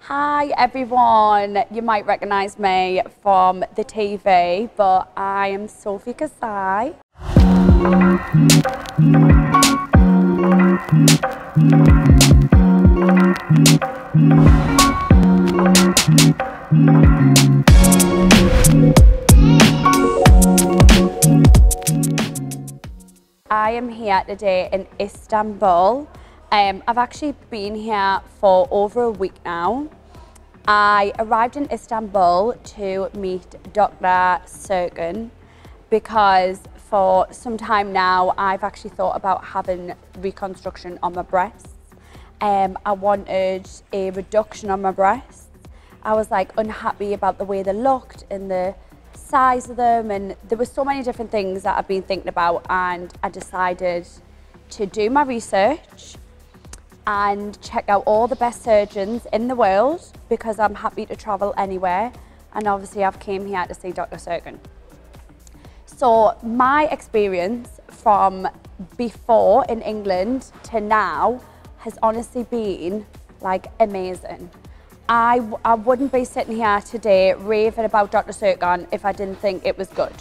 Hi everyone, you might recognise me from the TV, but I am Sophie Kasai. I am here today in Istanbul. I've actually been here for over a week now. I arrived in Istanbul to meet Dr.Serkan because for some time now I've actually thought about having reconstruction on my breasts. I wanted a reduction on my breasts. I was like unhappy about the way they looked and the size of them, and there were so many different things that I've been thinking about, and I decided to do my research and check out all the best surgeons in the world because I'm happy to travel anywhere, and obviously I've came here to see Dr. Serkan. So my experience from before in England to now has honestly been like amazing. I wouldn't be sitting here today raving about Dr. Serkan if I didn't think it was good.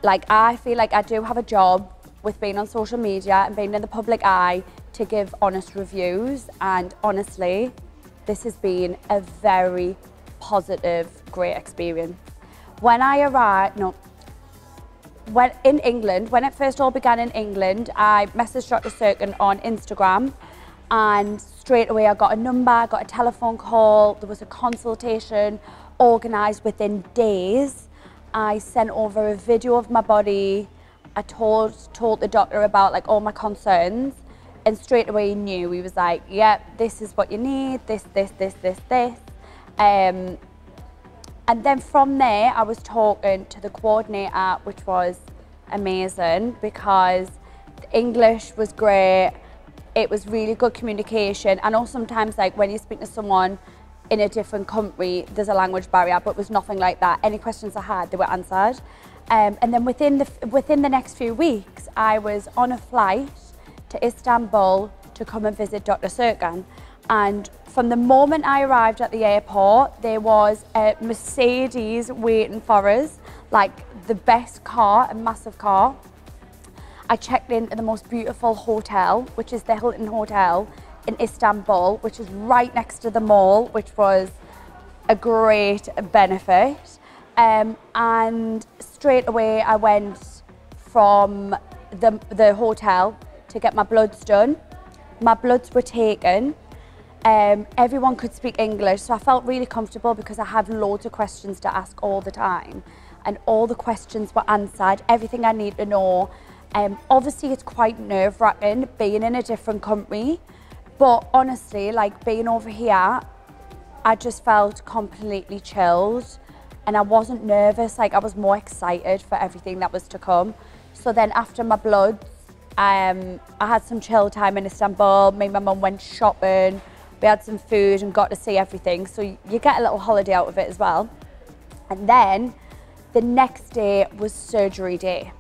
Like, I feel like I do have a job with being on social media and being in the public eye to give honest reviews, and honestly, this has been a very positive, great experience. When I arrived, when it first all began in England, I messaged Dr. Serkan on Instagram, and straight away I got a number, I got a telephone call, there was a consultation organised within days. I sent over a video of my body. I told the doctor about like all my concerns, and straight away he knew. He was like, yep, this is what you need, this. And then from there, I was talking to the coordinator, which was amazing because the English was great. It was really good communication. I know sometimes like when you speak to someone in a different country, there's a language barrier, but it was nothing like that. Any questions I had, they were answered. And then within the next few weeks, I was on a flight to Istanbul to come and visit Dr. Serkan. And from the moment I arrived at the airport, there was a Mercedes waiting for us, like the best car, a massive car. I checked into the most beautiful hotel, which is the Hilton Hotel in Istanbul, which is right next to the mall, which was a great benefit. And straight away I went from the hotel to get my bloods done. My bloods were taken. Everyone could speak English, so I felt really comfortable because I had loads of questions to ask all the time, and all the questions were answered, everything I need to know. Obviously it's quite nerve-wracking being in a different country, but honestly, like being over here, I just felt completely chilled and I wasn't nervous. Like, I was more excited for everything that was to come. So then after my bloods, I had some chill time in Istanbul. Me and my mum went shopping, we had some food and got to see everything. So you get a little holiday out of it as well. And then the next day was surgery day.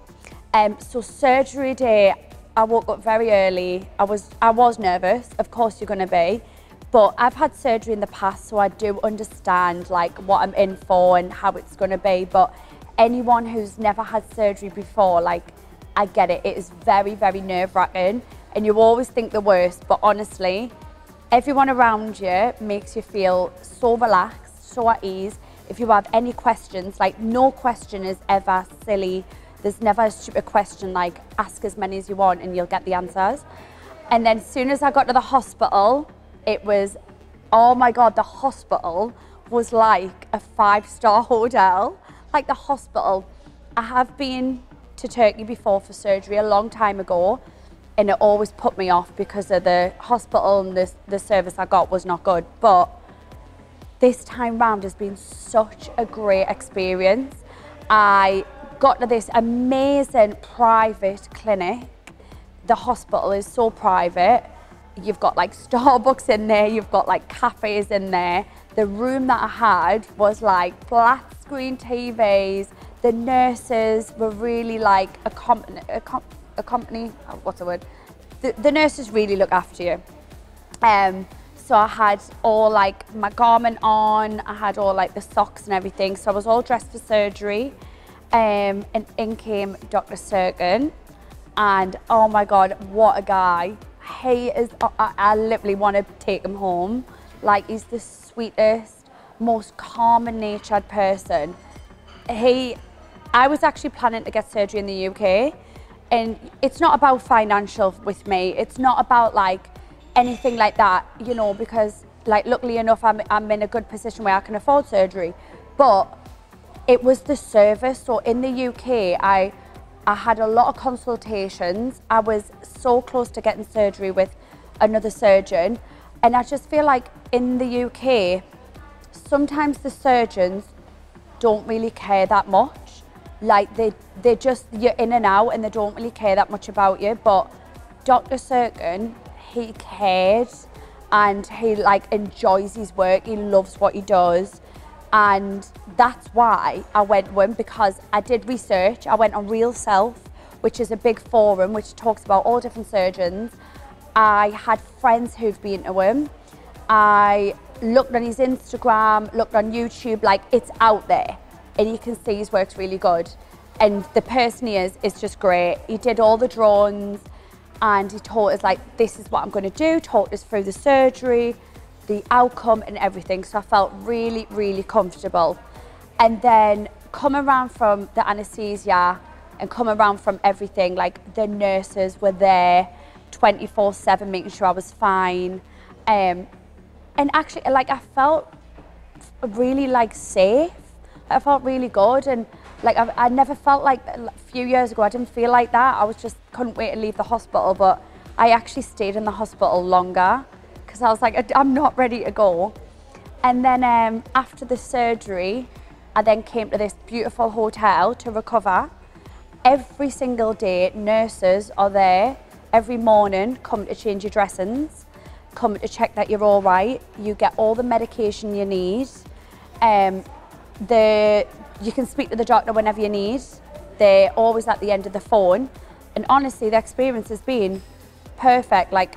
So surgery day, I woke up very early. I was nervous, of course you're gonna be, but I've had surgery in the past, so I do understand like what I'm in for and how it's gonna be. But anyone who's never had surgery before, like, I get it. It is very, very nerve-wracking, and you always think the worst, but honestly, everyone around you makes you feel so relaxed, so at ease. If you have any questions, like, no question is ever silly. There's never a stupid question, like ask as many as you want and you'll get the answers. And then as soon as I got to the hospital, it was, oh my God, the hospital was like a 5-star hotel. Like the hospital, I have been to Turkey before for surgery a long time ago, and it always put me off because of the hospital and the service I got was not good. But this time round has been such a great experience. I got to this amazing private clinic. The hospital is so private. You've got like Starbucks in there, you've got like cafes in there. The room that I had was like flat screen TVs. The nurses were really like what's the word? The nurses really look after you. So I had all like my garment on, I had all like the socks and everything. So I was all dressed for surgery. And in came Dr. Serkan. And oh my God, what a guy. He is, I literally want to take him home. Like, he's the sweetest, most calm and natured person. I was actually planning to get surgery in the UK, and it's not about financial with me. It's not about like anything like that, you know, because like luckily enough, I'm in a good position where I can afford surgery. But it was the service. So in the UK, I had a lot of consultations. I was so close to getting surgery with another surgeon. And I just feel like in the UK, sometimes the surgeons don't really care that much. Like they just, you're in and out and they don't really care that much about you. But Dr. Serkan, he cared and he like enjoys his work. He loves what he does. And that's why I went with him, because I did research. I went on Real Self, which is a big forum which talks about all different surgeons. I had friends who've been to him. I looked on his Instagram, looked on YouTube, like it's out there. And you can see his work's really good. And the person he is just great. He did all the drawings and he taught us like, this is what I'm gonna do, taught us through the surgery, the outcome and everything. So I felt really, really comfortable. And then come around from the anesthesia and come around from everything, like the nurses were there 24/7 making sure I was fine. And actually like I felt really like safe. I felt really good, and like I never felt like a few years ago I didn't feel like that. I was just couldn't wait to leave the hospital, but I actually stayed in the hospital longer because I was like, I'm not ready to go. And then after the surgery, I then came to this beautiful hotel to recover. Every single day, nurses are there every morning, coming to change your dressings, coming to check that you're all right. You get all the medication you need. You can speak to the doctor whenever you need. They're always at the end of the phone. And honestly, the experience has been perfect. Like,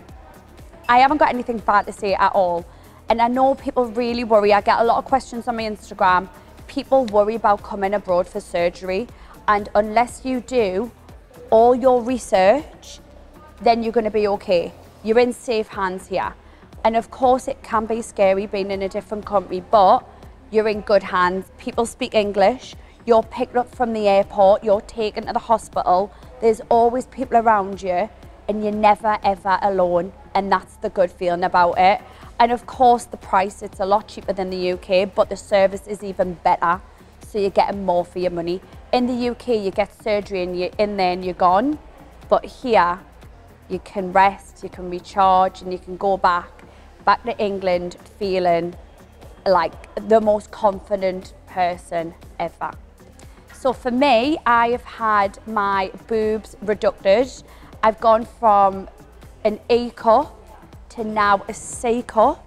I haven't got anything bad to say at all. And I know people really worry. I get a lot of questions on my Instagram. People worry about coming abroad for surgery. And unless you do all your research, then you're gonna be okay. You're in safe hands here. And of course it can be scary being in a different country, but you're in good hands. People speak English. You're picked up from the airport. You're taken to the hospital. There's always people around you and you're never ever alone. And that's the good feeling about it. And of course the price, it's a lot cheaper than the UK, but the service is even better. So you're getting more for your money. In the UK, you get surgery and you're in there and you're gone. But here, you can rest, you can recharge, and you can go back to England feeling like the most confident person ever. So for me, I have had my boobs reducted. I've gone from an E cup to now a C cup,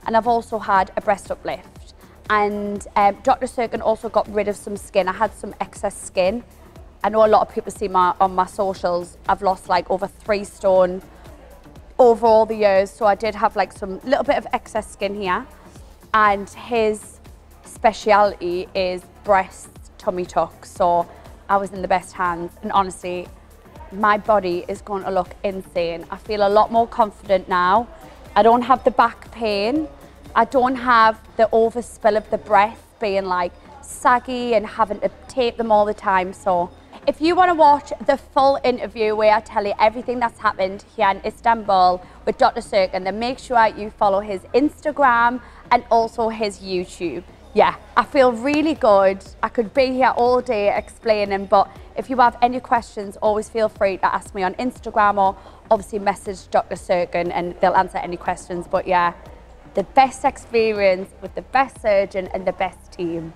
and I've also had a breast uplift. And Dr. Serkan also got rid of some skin. I had some excess skin. I know a lot of people see on my socials, I've lost like over 3 stone over all the years. So I did have like some little bit of excess skin here. And his speciality is breast tummy tuck. So I was in the best hands. And honestly, my body is going to look insane. I feel a lot more confident now. I don't have the back pain. I don't have the overspill of the breath being like saggy and having to tape them all the time. So if you want to watch the full interview where I tell you everything that's happened here in Istanbul with Dr. Serkan, then make sure you follow his Instagram and also his YouTube. Yeah, I feel really good. I could be here all day explaining, but if you have any questions, always feel free to ask me on Instagram or obviously message Dr. Serkan and they'll answer any questions. But yeah, the best experience with the best surgeon and the best team.